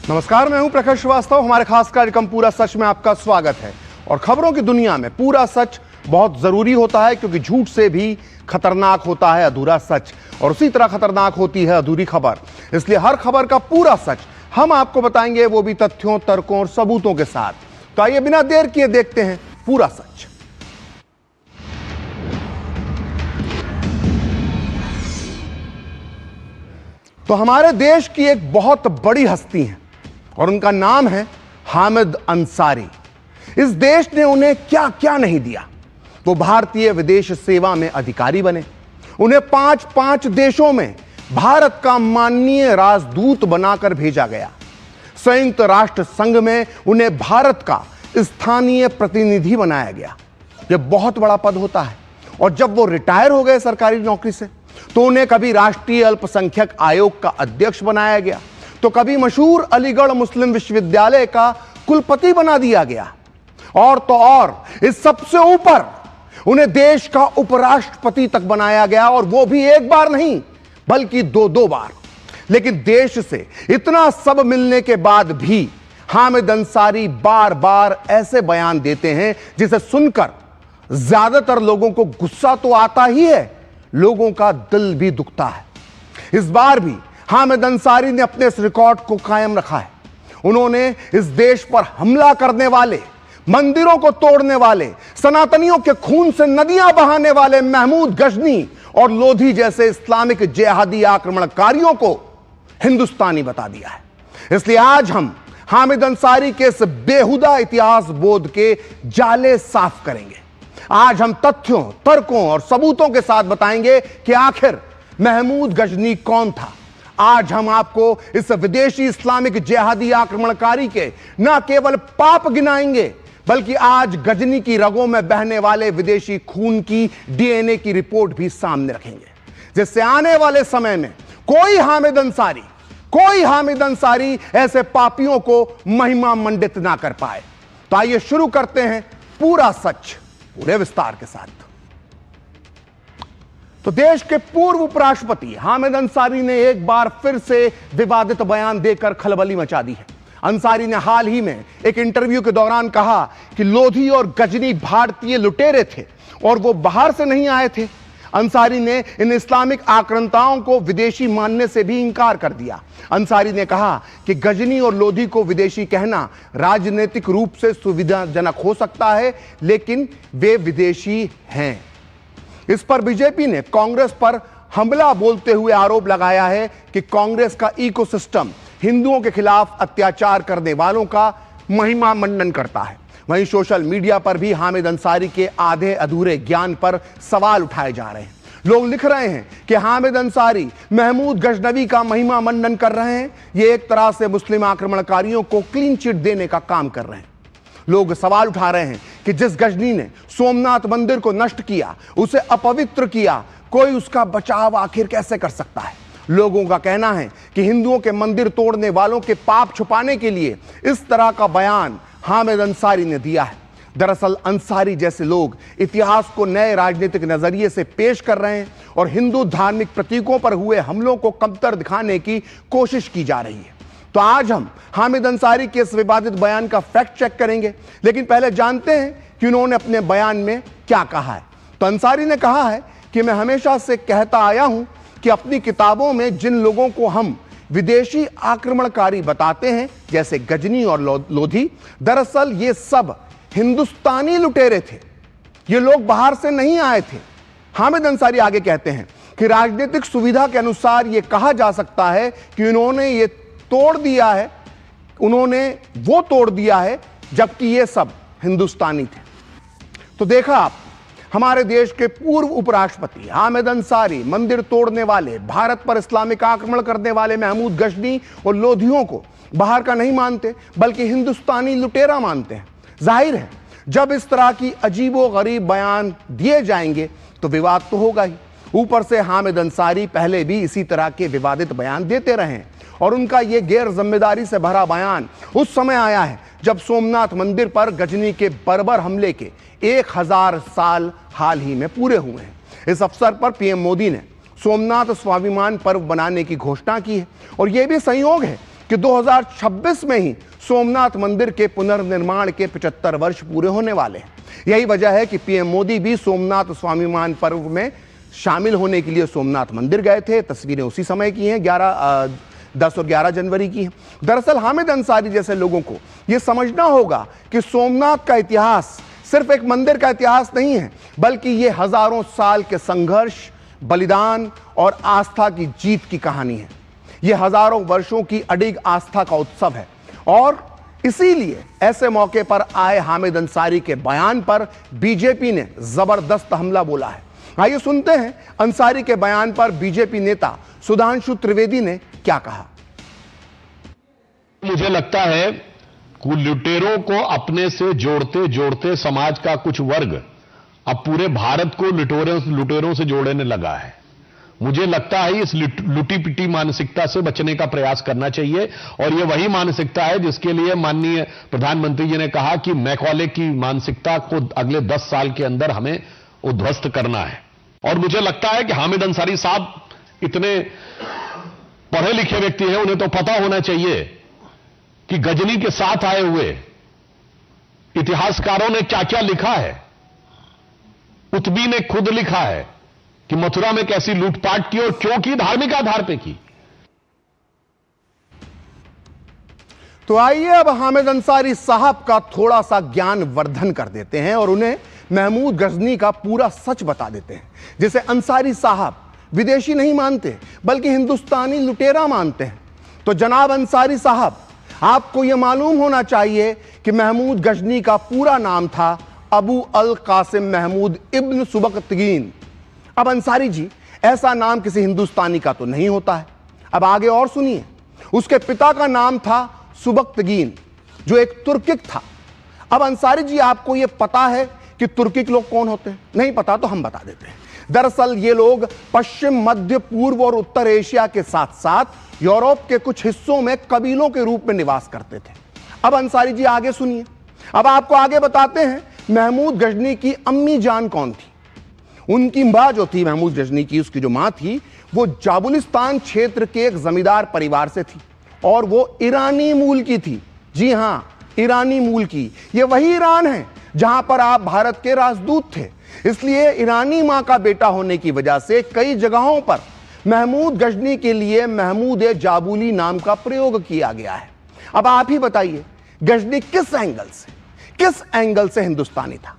नमस्कार, मैं हूं प्रखर श्रीवास्तव। हमारे खास कार्यक्रम पूरा सच में आपका स्वागत है। और खबरों की दुनिया में पूरा सच बहुत जरूरी होता है, क्योंकि झूठ से भी खतरनाक होता है अधूरा सच, और उसी तरह खतरनाक होती है अधूरी खबर। इसलिए हर खबर का पूरा सच हम आपको बताएंगे, वो भी तथ्यों, तर्कों और सबूतों के साथ। तो आइए बिना देर किए देखते हैं पूरा सच। तो हमारे देश की एक बहुत बड़ी हस्ती है और उनका नाम है हामिद अंसारी। इस देश ने उन्हें क्या क्या नहीं दिया। वो भारतीय विदेश सेवा में अधिकारी बने, उन्हें 5 देशों में भारत का माननीय राजदूत बनाकर भेजा गया। संयुक्त राष्ट्र संघ में उन्हें भारत का स्थानीय प्रतिनिधि बनाया गया। यह बहुत बड़ा पद होता है। और जब वो रिटायर हो गए सरकारी नौकरी से, तो उन्हें कभी राष्ट्रीय अल्पसंख्यक आयोग का अध्यक्ष बनाया गया, तो कभी मशहूर अलीगढ़ मुस्लिम विश्वविद्यालय का कुलपति बना दिया गया, और तो और इस सबसे ऊपर उन्हें देश का उपराष्ट्रपति तक बनाया गया, और वो भी एक बार नहीं बल्कि 2 बार। लेकिन देश से इतना सब मिलने के बाद भी हामिद अंसारी बार बार ऐसे बयान देते हैं जिसे सुनकर ज्यादातर लोगों को गुस्सा तो आता ही है, लोगों का दिल भी दुखता है। इस बार भी हामिद अंसारी ने अपने इस रिकॉर्ड को कायम रखा है। उन्होंने इस देश पर हमला करने वाले, मंदिरों को तोड़ने वाले, सनातनियों के खून से नदियां बहाने वाले महमूद गजनी और लोधी जैसे इस्लामिक जिहादी आक्रमणकारियों को हिंदुस्तानी बता दिया है। इसलिए आज हम हामिद अंसारी के इस बेहुदा इतिहास बोध के जाले साफ करेंगे। आज हम तथ्यों, तर्कों और सबूतों के साथ बताएंगे कि आखिर महमूद गजनी कौन था। आज हम आपको इस विदेशी इस्लामिक जिहादी आक्रमणकारी के न केवल पाप गिनाएंगे, बल्कि आज गजनी की रगों में बहने वाले विदेशी खून की डीएनए की रिपोर्ट भी सामने रखेंगे, जिससे आने वाले समय में कोई हामिद अंसारी ऐसे पापियों को महिमा मंडित ना कर पाए। तो आइए शुरू करते हैं पूरा सच पूरे विस्तार के साथ। तो देश के पूर्व उपराष्ट्रपति हामिद अंसारी ने एक बार फिर से विवादित बयान देकर खलबली मचा दी है। अंसारी ने हाल ही में एक इंटरव्यू के दौरान कहा कि लोधी और गजनी भारतीय लुटेरे थे और वो बाहर से नहीं आए थे। अंसारी ने इन इस्लामिक आक्रांताओं को विदेशी मानने से भी इंकार कर दिया। अंसारी ने कहा कि गजनी और लोधी को विदेशी कहना राजनीतिक रूप से सुविधाजनक हो सकता है, लेकिन वे विदेशी हैं। इस पर बीजेपी ने कांग्रेस पर हमला बोलते हुए आरोप लगाया है कि कांग्रेस का इकोसिस्टम हिंदुओं के खिलाफ अत्याचार करने वालों का महिमा मंडन करता है। वहीं सोशल मीडिया पर भी हामिद अंसारी के आधे अधूरे ज्ञान पर सवाल उठाए जा रहे हैं। लोग लिख रहे हैं कि हामिद अंसारी महमूद गजनवी का महिमा मंडन कर रहे हैं। ये एक तरह से मुस्लिम आक्रमणकारियों को क्लीन चिट देने का काम कर रहे हैं। लोग सवाल उठा रहे हैं कि जिस गजनी ने सोमनाथ मंदिर को नष्ट किया, उसे अपवित्र किया, कोई उसका बचाव आखिर कैसे कर सकता है। लोगों का कहना है कि हिंदुओं के मंदिर तोड़ने वालों के पाप छुपाने के लिए इस तरह का बयान हामिद अंसारी ने दिया है। दरअसल अंसारी जैसे लोग इतिहास को नए राजनीतिक नजरिए से पेश कर रहे हैं और हिंदू धार्मिक प्रतीकों पर हुए हमलों को कमतर दिखाने की कोशिश की जा रही है। तो आज हम हामिद अंसारी के इस विवादित बयान का फैक्ट चेक करेंगे, लेकिन पहले जानते हैं कि उन्होंने अपने बयान में क्या कहा है। तो अंसारी ने कहा है कि मैं हमेशा से कहता आया हूं कि अपनी किताबों में जिन लोगों को हम विदेशी आक्रमणकारी बताते हैं, जैसे गजनी और लोधी, दरअसल ये सब हिंदुस्तानी लुटेरे थे। ये लोग बाहर से नहीं आए थे। हामिद अंसारी आगे कहते हैं कि राजनीतिक सुविधा के अनुसार यह कहा जा सकता है कि उन्होंने ये तोड़ दिया है जबकि ये सब हिंदुस्तानी थे। तो देखा आप, हमारे देश के पूर्व उपराष्ट्रपति हामिद अंसारी मंदिर तोड़ने वाले, भारत पर इस्लामिक आक्रमण करने वाले महमूद गजनी और लोधियों को बाहर का नहीं मानते, बल्कि हिंदुस्तानी लुटेरा मानते हैं। जाहिर है, जब इस तरह की अजीबोगरीब बयान दिए जाएंगे तो विवाद तो होगा ही। ऊपर से हामिद अंसारी पहले भी इसी तरह के विवादित बयान देते रहे हैं, और उनका यह गैर जिम्मेदारी से भरा बयान उस समय आया है जब सोमनाथ मंदिर पर गजनी के बर्बर हमले के 1000 साल हाल ही में पूरे हुए हैं। इस अवसर पर पीएम मोदी ने सोमनाथ स्वाभिमान पर्व बनाने की घोषणा की है, और यह भी संयोग है कि 2026 में ही सोमनाथ मंदिर के पुनर्निर्माण के 75 वर्ष पूरे होने वाले हैं। यही वजह है कि पीएम मोदी भी सोमनाथ स्वाभिमान पर्व में शामिल होने के लिए सोमनाथ मंदिर गए थे। तस्वीरें उसी समय की हैं, 10 और 11 जनवरी की हैं। दरअसल हामिद अंसारी जैसे लोगों को यह समझना होगा कि सोमनाथ का इतिहास सिर्फ एक मंदिर का इतिहास नहीं है, बल्कि यह हजारों साल के संघर्ष, बलिदान और आस्था की जीत की कहानी है। यह हजारों वर्षों की अडिग आस्था का उत्सव है और इसीलिए ऐसे मौके पर आए हामिद अंसारी के बयान पर बीजेपी ने जबरदस्त हमला बोला है। आइए सुनते हैं अंसारी के बयान पर बीजेपी नेता सुधांशु त्रिवेदी ने क्या कहा। मुझे लगता है कि लुटेरों को अपने से जोड़ते जोड़ते समाज का कुछ वर्ग अब पूरे भारत को लुटेरों से जोड़ने लगा है। मुझे लगता है इस लुटी पिटी मानसिकता से बचने का प्रयास करना चाहिए और यह वही मानसिकता है जिसके लिए माननीय प्रधानमंत्री जी ने कहा कि मैकॉले की मानसिकता को अगले 10 साल के अंदर हमें उद्ध्वस्त करना है। और मुझे लगता है कि हामिद अंसारी साहब इतने पढ़े लिखे व्यक्ति हैं, उन्हें तो पता होना चाहिए कि गजनी के साथ आए हुए इतिहासकारों ने क्या क्या लिखा है। कुतुबी ने खुद लिखा है कि मथुरा में कैसी लूटपाट की और क्यों की, धार्मिक आधार पे की। तो आइए अब हामिद अंसारी साहब का थोड़ा सा ज्ञान वर्धन कर देते हैं और उन्हें महमूद गजनी का पूरा सच बता देते हैं, जिसे अंसारी साहब विदेशी नहीं मानते बल्कि हिंदुस्तानी लुटेरा मानते हैं। तो जनाब अंसारी साहब, आपको यह मालूम होना चाहिए कि महमूद गजनी का पूरा नाम था अबू अल कासिम महमूद इब्न सुबकतगीन। अब अंसारी जी, ऐसा नाम किसी हिंदुस्तानी का तो नहीं होता है। अब आगे और सुनिए। उसके पिता का नाम था सुबकतगीन, जो एक तुर्किक था। अब अंसारी जी, आपको यह पता है कि तुर्किक लोग कौन होते हैं? नहीं पता तो हम बता देते हैं। दरअसल ये लोग पश्चिम, मध्य, पूर्व और उत्तर एशिया के साथ साथ यूरोप के कुछ हिस्सों में कबीलों के रूप में निवास करते थे। अब अंसारी जी आगे सुनिए। अब आपको आगे बताते हैं महमूद गजनी की अम्मी जान कौन थी। उनकी मां जो थी, महमूद गजनी की उसकी जो मां थी, वो जाबुलिस्तान क्षेत्र के एक जमींदार परिवार से थी और वो ईरानी मूल की थी। जी हां, ईरानी मूल की। ये वही ईरान है जहां पर आप भारत के राजदूत थे। इसलिए ईरानी मां का बेटा होने की वजह से कई जगहों पर महमूद गजनी के लिए महमूद ए जाबुली नाम का प्रयोग किया गया है। अब आप ही बताइए, गजनी किस एंगल से हिंदुस्तानी था?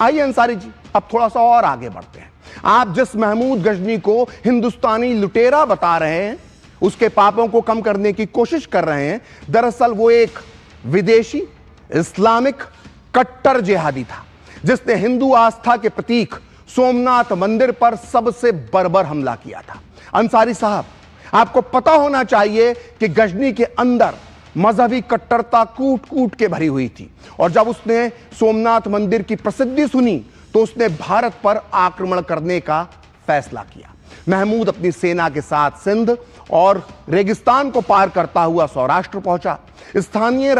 आइए अंसारी जी, अब थोड़ा सा और आगे बढ़ते हैं। आप जिस महमूद गजनी को हिंदुस्तानी लुटेरा बता रहे हैं, उसके पापों को कम करने की कोशिश कर रहे हैं, दरअसल वो एक विदेशी इस्लामिक कट्टर जिहादी था, जिसने हिंदू आस्था के प्रतीक सोमनाथ मंदिर पर सबसे बर्बर हमला किया था। अंसारी साहब, आपको पता होना चाहिए कि गजनी के अंदर मजहबी कट्टरता कूट कूट के भरी हुई थी और जब उसने सोमनाथ मंदिर की प्रसिद्धि सुनी तो उसने भारत पर आक्रमण करने का फैसला किया। महमूद अपनी सेना के साथ सिंध और रेगिस्तान को पार करता हुआ सौराष्ट्र पहुंचा। स्थानीय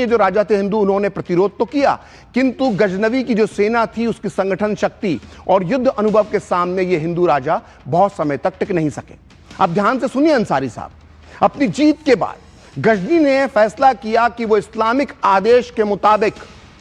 जो राजा थे हिंदू, उन्होंने प्रतिरोध तो किया, किंतु गजनवी की जो सेना थी, उसकी संगठन शक्ति और युद्ध अनुभव के सामने ये हिंदू राजा बहुत समय तक टिक नहीं सके। अब ध्यान से सुनिए अंसारी साहब, अपनी जीत के बाद गजनी ने फैसला किया कि वो इस्लामिक आदेश के मुताबिक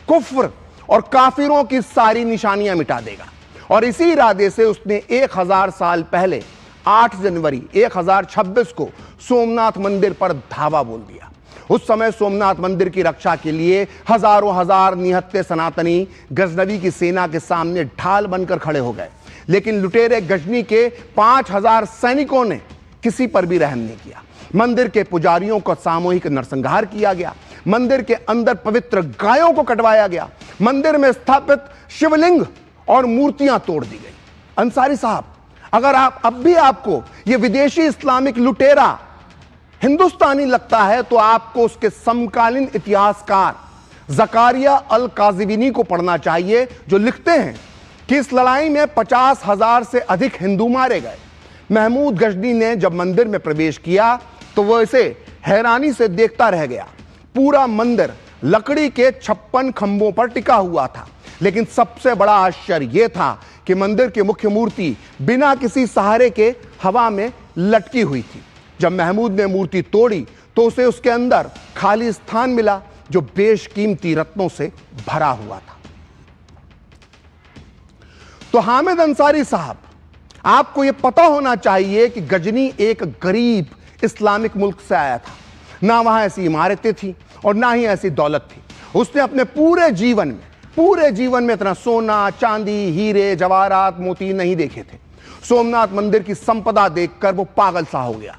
कुफ्र और काफिरों की सारी निशानियां मिटा देगा और इसी इरादे से उसने 1000 साल पहले 8 जनवरी 1026 को सोमनाथ मंदिर पर धावा बोल दिया। उस समय सोमनाथ मंदिर की रक्षा के लिए हजार निहत्थे सनातनी गजनवी की सेना के सामने ढाल बनकर खड़े हो गए, लेकिन लुटेरे गजनी के 5000 सैनिकों ने किसी पर भी रहम नहीं किया। मंदिर के पुजारियों का सामूहिक नरसंहार किया गया, मंदिर के अंदर पवित्र गायों को कटवाया गया, मंदिर में स्थापित शिवलिंग और मूर्तियां तोड़ दी गई। अंसारी साहब, अगर अब भी आपको यह विदेशी इस्लामिक लुटेरा हिंदुस्तानी लगता है तो आपको उसके समकालीन इतिहासकार जकारिया अल काज़िविनी को पढ़ना चाहिए, जो लिखते हैं कि इस लड़ाई में 50,000 से अधिक हिंदू मारे गए। महमूद गजनी ने जब मंदिर में प्रवेश किया तो वह इसे हैरानी से देखता रह गया। पूरा मंदिर लकड़ी के 56 खंभों पर टिका हुआ था, लेकिन सबसे बड़ा आश्चर्य यह था कि मंदिर की मुख्य मूर्ति बिना किसी सहारे के हवा में लटकी हुई थी। जब महमूद ने मूर्ति तोड़ी तो उसे उसके अंदर खाली स्थान मिला जो बेशकीमती रत्नों से भरा हुआ था। तो हामिद अंसारी साहब, आपको यह पता होना चाहिए कि गजनी एक गरीब इस्लामिक मुल्क से आया था। ना वहां ऐसी इमारतें थी और ना ही ऐसी दौलत थी। उसने अपने पूरे जीवन में इतना सोना, चांदी, हीरे, जवाहरात, मोती नहीं देखे थे। सोमनाथ मंदिर की संपदा देखकर वो पागल सा हो गया।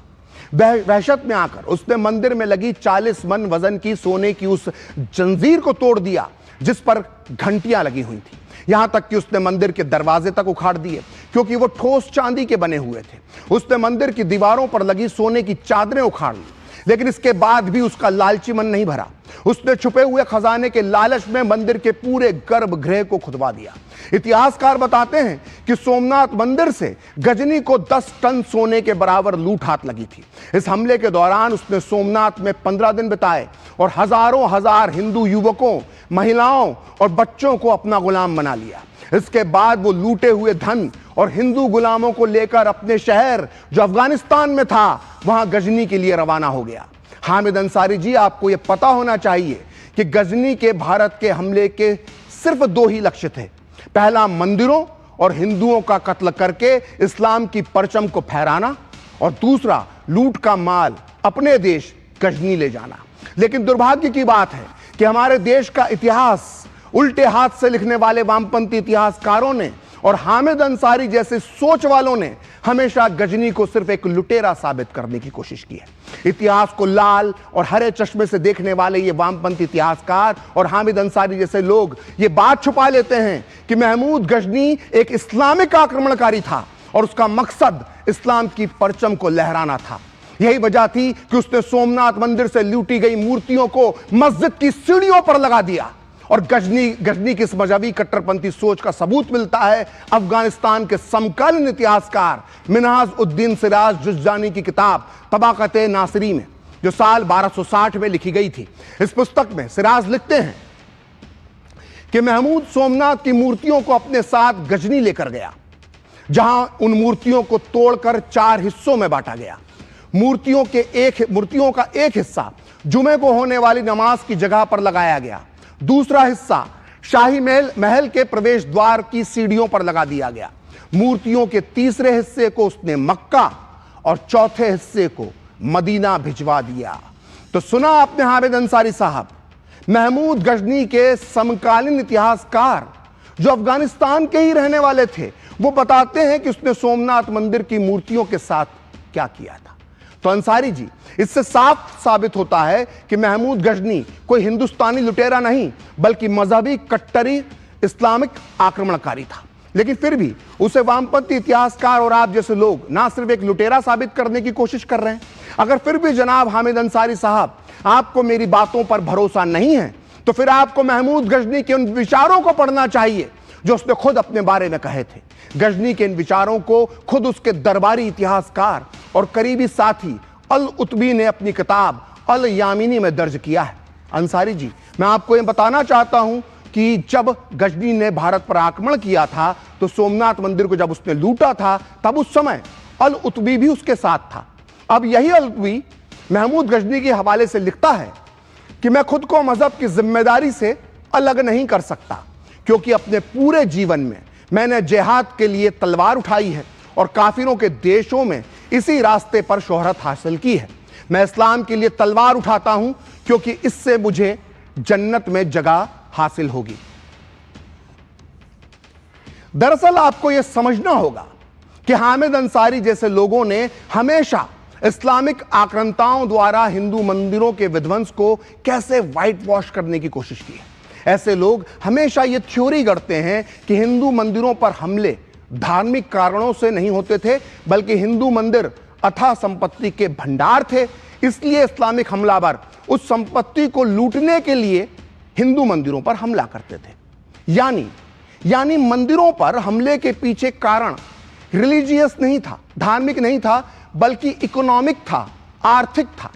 वहशत में आकर उसने मंदिर में लगी 40 मन वजन की सोने की उस जंजीर को तोड़ दिया जिस पर घंटियां लगी हुई थी। यहां तक कि उसने मंदिर के दरवाजे तक उखाड़ दिए क्योंकि वो ठोस चांदी के बने हुए थे। उसने मंदिर की दीवारों पर लगी सोने की चादरें उखाड़ ली, लेकिन इसके बाद भी उसका लालची मन नहीं भरा। उसने छुपे हुए खजाने के लालच में मंदिर के पूरे गर्भगृह को खुदवा दिया। इतिहासकार बताते हैं कि सोमनाथ मंदिर से गजनी को 10 टन सोने के बराबर लूट हाथ लगी थी। इस हमले के दौरान उसने सोमनाथ में 15 दिन बिताए और हजारों हजार हिंदू युवकों, महिलाओं और बच्चों को अपना गुलाम बना लिया। इसके बाद वो लूटे हुए धन और हिंदू गुलामों को लेकर अपने शहर जो अफगानिस्तान में था वहां गजनी के लिए रवाना हो गया। हामिद अंसारी जी, आपको यह पता होना चाहिए कि गजनी के भारत के हमले के सिर्फ 2 ही लक्ष्य थे। पहला, मंदिरों और हिंदुओं का कत्ल करके इस्लाम की परचम को फहराना, और दूसरा, लूट का माल अपने देश गजनी ले जाना। लेकिन दुर्भाग्य की बात है कि हमारे देश का इतिहास उल्टे हाथ से लिखने वाले वामपंथी इतिहासकारों ने और हामिद अंसारी जैसे सोच वालों ने हमेशा गजनी को सिर्फ एक लुटेरा साबित करने की कोशिश की है। इतिहास को लाल और हरे चश्मे से देखने वाले ये वामपंथी इतिहासकार और हामिद अंसारी जैसे लोग ये बात छुपा लेते हैं कि महमूद गजनी एक इस्लामिक आक्रमणकारी था और उसका मकसद इस्लाम की परचम को लहराना था। यही वजह थी कि उसने सोमनाथ मंदिर से लूटी गई मूर्तियों को मस्जिद की सीढ़ियों पर लगा दिया। और गजनी की इस मजहबी कट्टरपंथी सोच का सबूत मिलता है अफगानिस्तान के समकालीन इतिहासकार मिनहाज उद्दीन सिराज जुज्जानी की किताब तबाक़त-ए नासिरी में, जो साल 1260 में लिखी गई थी। इस पुस्तक में सिराज लिखते हैं कि महमूद सोमनाथ की मूर्तियों को अपने साथ गजनी लेकर गया, जहां उन मूर्तियों को तोड़कर 4 हिस्सों में बांटा गया। मूर्तियों का एक हिस्सा जुमे को होने वाली नमाज की जगह पर लगाया गया। दूसरा हिस्सा शाही महल के प्रवेश द्वार की सीढ़ियों पर लगा दिया गया। मूर्तियों के तीसरे हिस्से को उसने मक्का और चौथे हिस्से को मदीना भिजवा दिया। तो सुना आपने हामिद अंसारी साहब, महमूद गजनी के समकालीन इतिहासकार जो अफगानिस्तान के ही रहने वाले थे, वो बताते हैं कि उसने सोमनाथ मंदिर की मूर्तियों के साथ क्या किया था। तो अंसारी जी, इससे साफ साबित होता है कि महमूद गजनी कोई हिंदुस्तानी लुटेरा नहीं बल्कि मजहबी कट्टरी इस्लामिक आक्रमणकारी था। लेकिन फिर भी उसे वामपंथी इतिहासकार और आप जैसे लोग ना सिर्फ एक लुटेरा साबित करने की कोशिश कर रहे हैं। अगर फिर भी जनाब हामिद अंसारी साहब आपको मेरी बातों पर भरोसा नहीं है तो फिर आपको महमूद गजनी के उन विचारों को पढ़ना चाहिए जो उसने खुद अपने बारे में कहे थे। गजनी के इन विचारों को खुद उसके दरबारी इतिहासकार और करीबी साथी अल उतबी ने अपनी किताब अल यामीनी में दर्ज किया है। अंसारी जी, मैं आपको यह बताना चाहता हूं कि जब गजनी ने भारत पर आक्रमण किया था तो सोमनाथ मंदिर को जब उसने लूटा था तब उस समय अल उतबी भी उसके साथ था। अब यही अल उतबी महमूद गजनी के हवाले से लिखता है कि मैं खुद को मजहब की जिम्मेदारी से अलग नहीं कर सकता, क्योंकि अपने पूरे जीवन में मैंने जिहाद के लिए तलवार उठाई है और काफिरों के देशों में इसी रास्ते पर शोहरत हासिल की है। मैं इस्लाम के लिए तलवार उठाता हूं क्योंकि इससे मुझे जन्नत में जगह हासिल होगी। दरअसल आपको यह समझना होगा कि हामिद अंसारी जैसे लोगों ने हमेशा इस्लामिक आक्रांताओं द्वारा हिंदू मंदिरों के विध्वंस को कैसे व्हाइट वॉश करने की कोशिश की है। ऐसे लोग हमेशा यह थ्योरी गढ़ते हैं कि हिंदू मंदिरों पर हमले धार्मिक कारणों से नहीं होते थे, बल्कि हिंदू मंदिर अथाह संपत्ति के भंडार थे, इसलिए इस्लामिक हमलावर उस संपत्ति को लूटने के लिए हिंदू मंदिरों पर हमला करते थे। यानी मंदिरों पर हमले के पीछे कारण रिलीजियस नहीं था, धार्मिक नहीं था, बल्कि इकोनॉमिक था, आर्थिक था।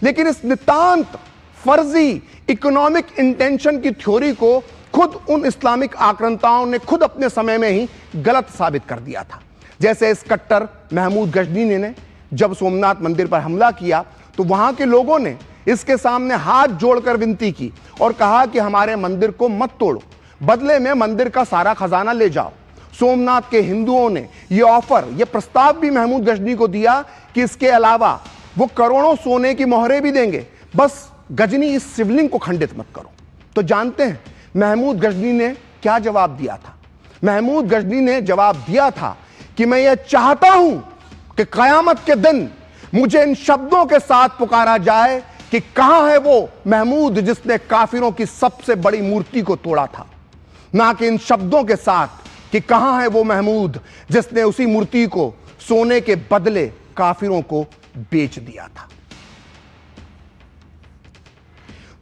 लेकिन इस नितांत फर्जी इकोनॉमिक इंटेंशन की थ्योरी को खुद उन इस्लामिक आक्रांताओं ने खुद अपने समय में ही गलत साबित कर दिया था। जैसे इस कट्टर महमूद गजनी ने जब सोमनाथ मंदिर पर हमला किया तो वहां के लोगों ने इसके सामने हाथ जोड़कर विनती की और कहा कि हमारे मंदिर को मत तोड़ो, बदले में मंदिर का सारा खजाना ले जाओ। सोमनाथ के हिंदुओं ने यह प्रस्ताव भी महमूद गजनी को दिया कि इसके अलावा वो करोड़ों सोने की मोहरें भी देंगे, बस गजनी इस शिवलिंग को खंडित मत करो। तो जानते हैं महमूद गजनी ने क्या जवाब दिया था? महमूद गजनी ने जवाब दिया था कि मैं यह चाहता हूं कि कयामत के दिन मुझे इन शब्दों के साथ पुकारा जाए कि कहां है वो महमूद जिसने काफिरों की सबसे बड़ी मूर्ति को तोड़ा था, ना कि इन शब्दों के साथ कि कहां है वो महमूद जिसने उसी मूर्ति को सोने के बदले काफिरों को बेच दिया था।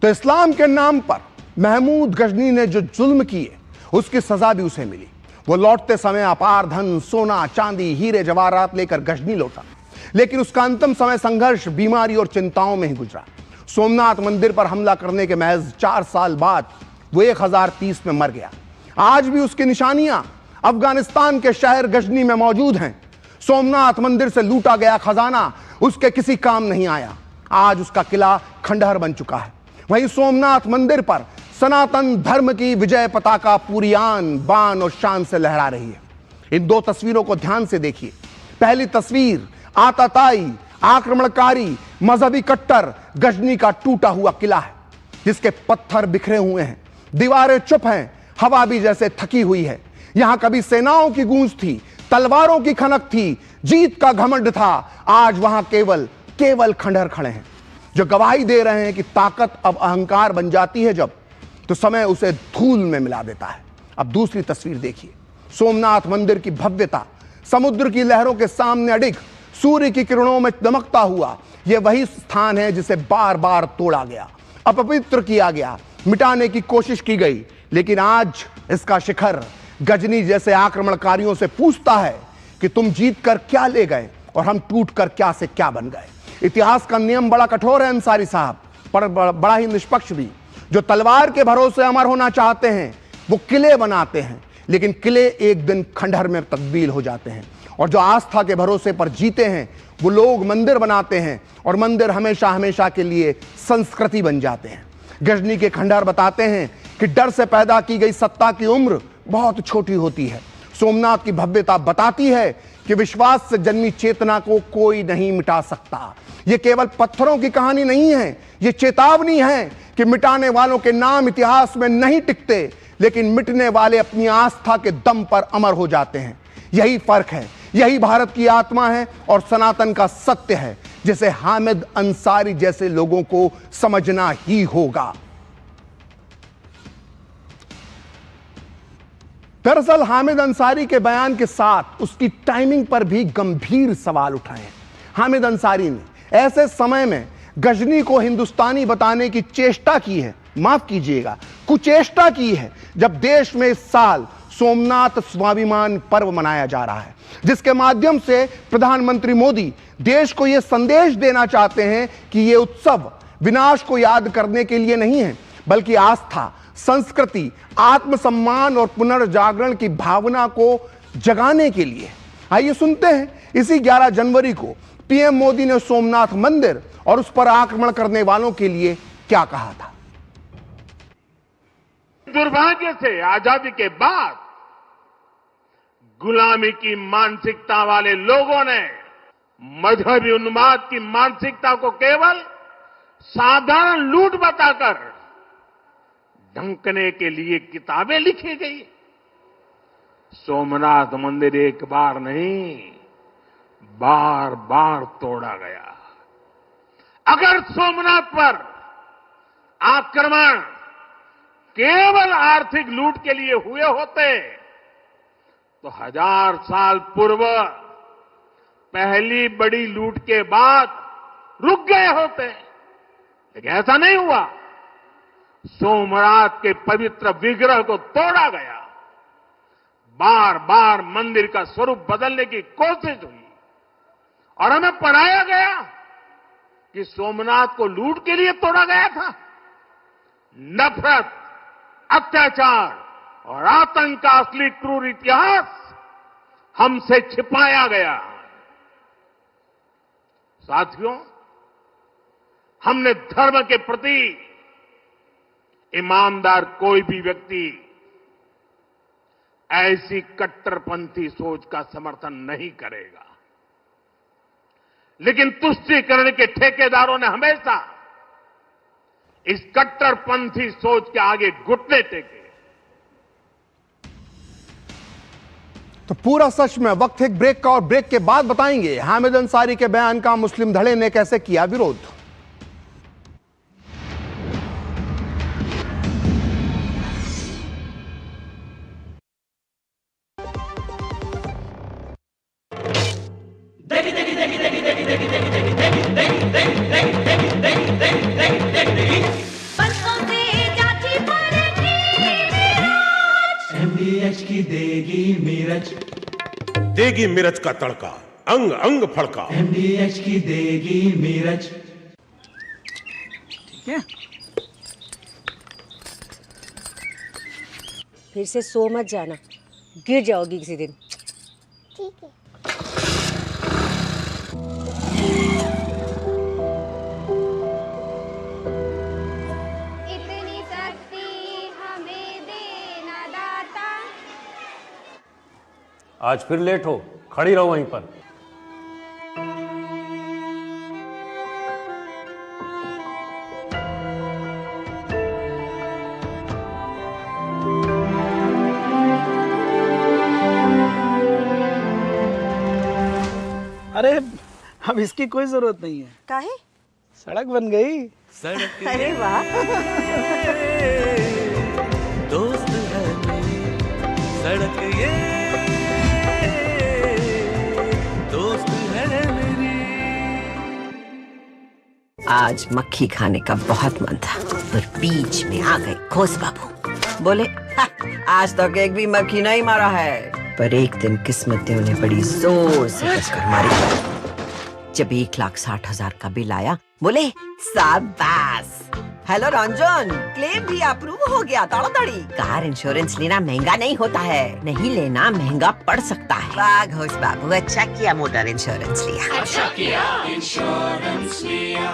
तो इस्लाम के नाम पर महमूद गजनी ने जो जुल्म किए उसकी सजा भी उसे मिली। वो लौटते समय अपार धन, सोना, चांदी, हीरे जवाहरात लेकर गजनी लौटा, लेकिन उसका अंतिम समय संघर्ष, बीमारी और चिंताओं में ही गुजरा। सोमनाथ मंदिर पर हमला करने के महज 4 साल बाद वो 1030 में मर गया। आज भी उसकी निशानियां अफगानिस्तान के शहर गजनी में मौजूद हैं। सोमनाथ मंदिर से लूटा गया खजाना उसके किसी काम नहीं आया। आज उसका किला खंडहर बन चुका है। वहीं सोमनाथ मंदिर पर सनातन धर्म की विजय पताका पूरी आन, बान और शान से लहरा रही है। इन 2 तस्वीरों को ध्यान से देखिए। पहली तस्वीर आतताई, आक्रमणकारी, मजहबी कट्टर गजनी का टूटा हुआ किला है, जिसके पत्थर बिखरे हुए हैं, दीवारें चुप हैं, हवा भी जैसे थकी हुई है। यहां कभी सेनाओं की गूंज थी, तलवारों की खनक थी, जीत का घमंड था। आज वहां केवल खंडहर खड़े हैं, जो गवाही दे रहे हैं कि ताकत अब अहंकार बन जाती है जब, तो समय उसे धूल में मिला देता है। अब दूसरी तस्वीर देखिए। सोमनाथ मंदिर की भव्यता समुद्र की लहरों के सामने अडिग सूर्य की किरणों में दमकता हुआ यह वही स्थान है जिसे बार बार तोड़ा गया, अपवित्र किया गया, मिटाने की कोशिश की गई। लेकिन आज इसका शिखर गजनी जैसे आक्रमणकारियों से पूछता है कि तुम जीत कर क्या ले गए और हम टूट कर क्या से क्या बन गए। इतिहास का नियम बड़ा कठोर है अंसारी साहब, पर बड़ा ही निष्पक्ष भी। जो तलवार के भरोसे अमर होना चाहते हैं वो किले बनाते हैं, लेकिन किले एक दिन खंडहर में तब्दील हो जाते हैं। और जो आस्था के भरोसे पर जीते हैं वो लोग मंदिर बनाते हैं, और मंदिर हमेशा हमेशा के लिए संस्कृति बन जाते हैं। गजनी के खंडहर बताते हैं कि डर से पैदा की गई सत्ता की उम्र बहुत छोटी होती है। सोमनाथ की भव्यता बताती है कि विश्वास से जन्मी चेतना को कोई नहीं मिटा सकता। यह केवल पत्थरों की कहानी नहीं है, यह चेतावनी है कि मिटाने वालों के नाम इतिहास में नहीं टिकते, लेकिन मिटने वाले अपनी आस्था के दम पर अमर हो जाते हैं। यही फर्क है, यही भारत की आत्मा है और सनातन का सत्य है, जिसे हामिद अंसारी जैसे लोगों को समझना ही होगा। दरअसल हामिद अंसारी के बयान के साथ उसकी टाइमिंग पर भी गंभीर सवाल उठाए हैं। हामिद अंसारी ने ऐसे समय में गजनी को हिंदुस्तानी बताने की चेष्टा की है, माफ कीजिएगा कुचेष्टा की है, जब देश में इस साल सोमनाथ स्वाभिमान पर्व मनाया जा रहा है, जिसके माध्यम से प्रधानमंत्री मोदी देश को यह संदेश देना चाहते हैं कि यह उत्सव विनाश को याद करने के लिए नहीं है, बल्कि आस्था, संस्कृति, आत्मसम्मान और पुनर्जागरण की भावना को जगाने के लिए। आइए सुनते हैं इसी 11 जनवरी को पीएम मोदी ने सोमनाथ मंदिर और उस पर आक्रमण करने वालों के लिए क्या कहा था। दुर्भाग्य से आजादी के बाद गुलामी की मानसिकता वाले लोगों ने मजहबी उन्माद की मानसिकता को केवल साधारण लूट बताकर ढंकने के लिए किताबें लिखी गई। सोमनाथ मंदिर एक बार नहीं, बार बार तोड़ा गया। अगर सोमनाथ पर आक्रमण केवल आर्थिक लूट के लिए हुए होते तो 1000 साल पूर्व पहली बड़ी लूट के बाद रुक गए होते, लेकिन ऐसा नहीं हुआ। सोमनाथ के पवित्र विग्रह को तोड़ा गया, बार बार मंदिर का स्वरूप बदलने की कोशिश हुई और हमें पढ़ाया गया कि सोमनाथ को लूट के लिए तोड़ा गया था। नफरत, अत्याचार और आतंक का असली क्रूर इतिहास हमसे छिपाया गया। साथियों, हमने धर्म के प्रति ईमानदार कोई भी व्यक्ति ऐसी कट्टरपंथी सोच का समर्थन नहीं करेगा। लेकिन तुष्टीकरण के ठेकेदारों ने हमेशा इस कट्टरपंथी सोच के आगे घुटने टेके। तो पूरा सच में वक्त है एक ब्रेक का, और ब्रेक के बाद बताएंगे हामिद अंसारी के बयान का मुस्लिम धड़े ने कैसे किया विरोध। MDH की देगी मिर्च, देगी मिर्च का तड़का, अंग अंग फड़का। MDH की देगी मिर्च। ठीक है, फिर से सो मत जाना, गिर जाओगी किसी दिन। ठीक है। इतनी शक्ति हमें देना दाता। आज फिर लेट हो, खड़ी रहो वहीं पर। अरे अब इसकी कोई जरूरत नहीं है। काहे? सड़क बन गई। सड़क। अरे वाह। दोस्त है मेरी सड़क, ये दोस्त है मेरी। आज मक्खी खाने का बहुत मन था, पर बीच में आ गए घोष बाबू। बोले आज तक एक भी मक्खी नहीं मारा है, पर एक दिन किस्मत ने उन्हें बड़ी जोर से टक्कर मारी। जब 1,60,000 का बिल आया, बोले शाबाश। हेलो रंजन, क्लेम भी अप्रूव हो गया ताड़ाताड़ी। कार इंश्योरेंस लेना महंगा नहीं होता है, नहीं लेना महंगा पड़ सकता है। वाह घोष बाबू, अच्छा किया मोटर इंश्योरेंस लिया। अच्छा किया इंश्योरेंस लिया।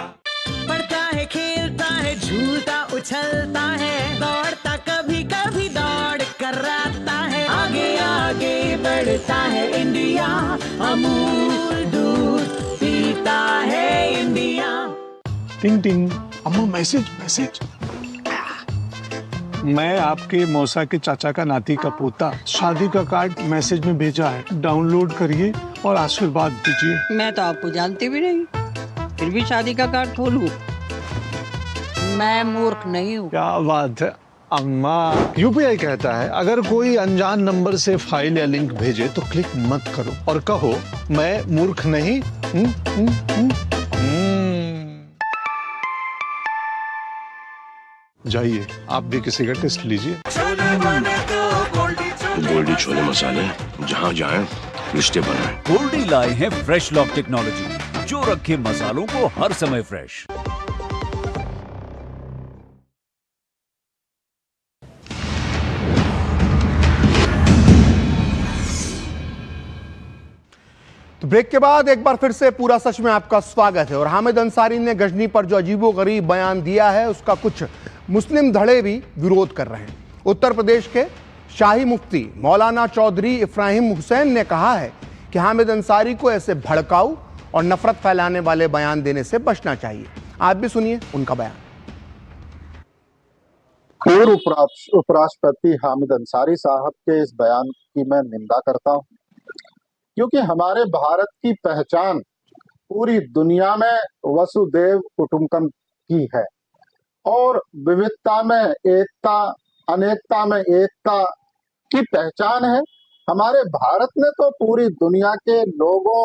पढ़ता है, खेलता है, झूलता उछलता है, दौड़ता कभी कभी दौड़ कराता है, आगे आगे बढ़ता है इंडिया, अमूल दूध पीता है इंडिया। टिंग टिंग, अम्मा मैसेज मैसेज। मैं आपके मौसा के चाचा का नाती का पोता, शादी का कार्ड मैसेज में भेजा है, डाउनलोड करिए और आशीर्वाद दीजिए। मैं तो आपको जानती भी नहीं, फिर भी शादी का कार्ड खोलूं? मैं मूर्ख नहीं हूँ। क्या बात है अम्मा। यूपीआई कहता है अगर कोई अनजान नंबर से फाइल या लिंक भेजे तो क्लिक मत करो और कहो मैं मूर्ख नहीं। जाइए आप भी किसी का टेस्ट लीजिए। गोल्डी छोले मसाले, जहाँ जाएं रिश्ते बनाएं। गोल्डी लाए हैं फ्रेश लॉक टेक्नोलॉजी, जो रखे मसालों को हर समय फ्रेश। तो ब्रेक के बाद एक बार फिर से पूरा सच में आपका स्वागत है। और हामिद अंसारी ने गजनी पर जो अजीबोगरीब बयान दिया है, उसका कुछ मुस्लिम धड़े भी विरोध कर रहे हैं। उत्तर प्रदेश के शाही मुफ्ती मौलाना चौधरी इब्राहिम हुसैन ने कहा है कि हामिद अंसारी को ऐसे भड़काऊ और नफरत फैलाने वाले बयान देने से बचना चाहिए। आप भी सुनिए उनका बयान। पूर्व उपराष्ट्रपति हामिद अंसारी साहब के इस बयान की मैं निंदा करता हूं, क्योंकि हमारे भारत की पहचान पूरी दुनिया में वसुदेव कुटुंबकम की है और विविधता में एकता, अनेकता में एकता की पहचान है। हमारे भारत ने तो पूरी दुनिया के लोगों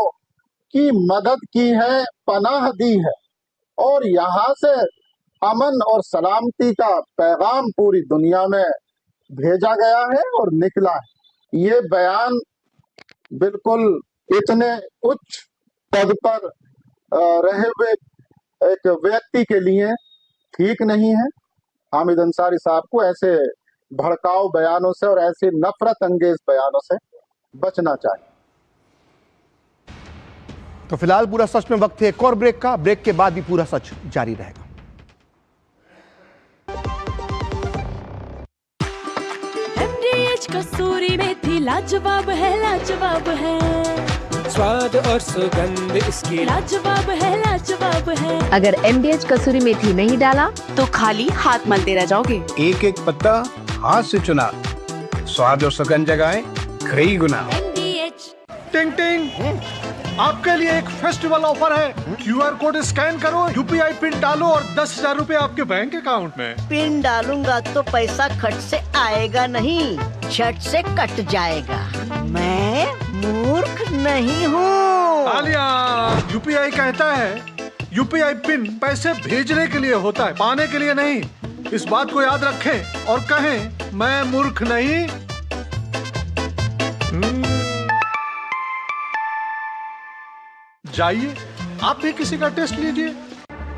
की मदद की है, पनाह दी है और यहाँ से अमन और सलामती का पैगाम पूरी दुनिया में भेजा गया है और निकला है। ये बयान बिल्कुल इतने उच्च पद पर रहे हुए एक व्यक्ति के लिए ठीक नहीं है। हामिद अंसारी साहब को ऐसे भड़काऊ बयानों से और ऐसे नफरत अंगेज बयानों से बचना चाहिए। तो फिलहाल पूरा सच में वक्त है एक और ब्रेक का। ब्रेक के बाद भी पूरा सच जारी रहेगा। MDH कसूरी मेथी लाजवाब है, लाजवाब है। स्वाद और सुगंध इसकी लाजवाब है, लाजवाब है। अगर MDH कसूरी मेथी नहीं डाला तो खाली हाथ मलते रह जाओगे। एक एक पत्ता हाथ से चुना, स्वाद और सुगंध जगाए कई गुना। MDH। टिंग टिंग, आपके लिए एक फेस्टिवल ऑफर है। QR कोड स्कैन करो, UPI पिन डालो और 10,000 रुपए आपके बैंक अकाउंट में। पिन डालूंगा तो पैसा खट से आएगा नहीं, झट से कट जाएगा। मैं मूर्ख नहीं हूँ। आलिया, UPI कहता है UPI पिन पैसे भेजने के लिए होता है, पाने के लिए नहीं। इस बात को याद रखें और कहें मैं मूर्ख नहीं। जाइए आप भी किसी का टेस्ट लीजिए।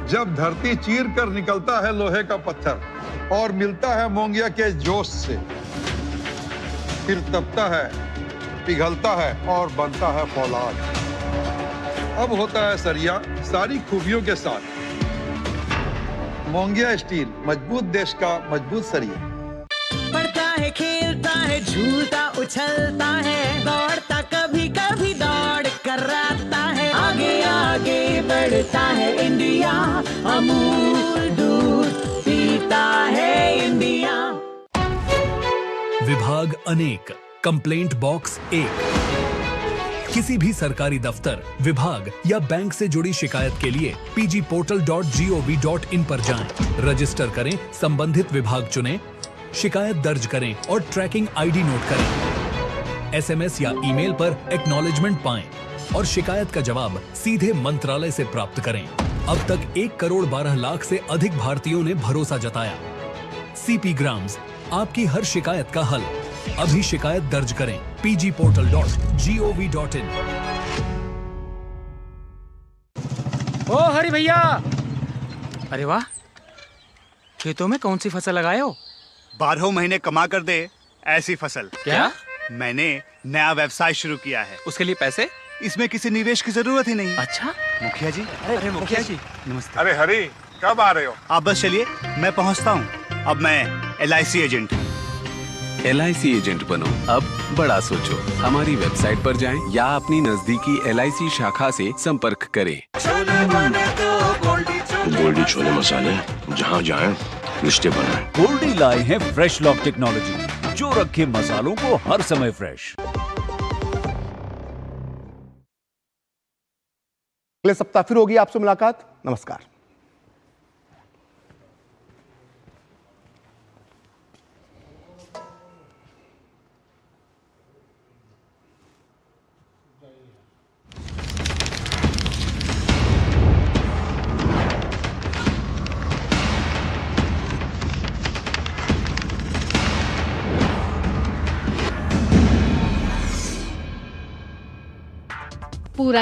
जब धरती चीर कर निकलता है लोहे का पत्थर और मिलता है मोंगिया के जोश से, फिर तपता है, पिघलता है और बनता है फौलाद। अब होता है सरिया सारी खूबियों के साथ। मोंगिया स्टील, मजबूत देश का मजबूत सरिया। पढ़ता है, खेलता है, झूलता उछलता है, दौड़ता कभी कभी दौड़ कराता है, आगे आगे बढ़ता है इंडिया, अमूल दूध पीता है इंडिया। विभाग अनेक, कंप्लेंट बॉक्स 1। किसी भी सरकारी दफ्तर, विभाग या बैंक से जुड़ी शिकायत के लिए pgportal.gov.in पर जाएं, रजिस्टर करें, संबंधित विभाग चुनें, शिकायत दर्ज करें और ट्रैकिंग आईडी नोट करें। SMS या ईमेल पर एक्नॉलेजमेंट पाएं और शिकायत का जवाब सीधे मंत्रालय से प्राप्त करें। अब तक 1 करोड़ 12 लाख से अधिक भारतीयों ने भरोसा जताया। CP ग्राम्स, आपकी हर शिकायत का हल। अभी शिकायत दर्ज करें pgportal.gov.in। ओ हरि भैया, अरे वाह, खेतों में कौन सी फसल लगाए हो? 12 महीने कमा कर दे ऐसी फसल। क्या? मैंने नया व्यवसाय शुरू किया है। उसके लिए पैसे? इसमें किसी निवेश की जरूरत ही नहीं। अच्छा मुखिया जी। अरे मुखिया जी नमस्ते। अरे हरी, कब आ रहे हो? आप बस चलिए, मैं पहुंचता हूं। अब मैं LIC एजेंट हूं। LIC एजेंट बनो, अब बड़ा सोचो। हमारी वेबसाइट पर जाएं या अपनी नजदीकी LIC शाखा से संपर्क करें। गोल्डी छोले मसाले, जहाँ जाएं रिश्ते बनाएं। गोल्डी लाए हैं फ्रेश लॉक टेक्नोलॉजी, जो रखे मसालों को हर समय फ्रेश। अगले सप्ताह फिर होगी आपसे मुलाकात। नमस्कार। पूरा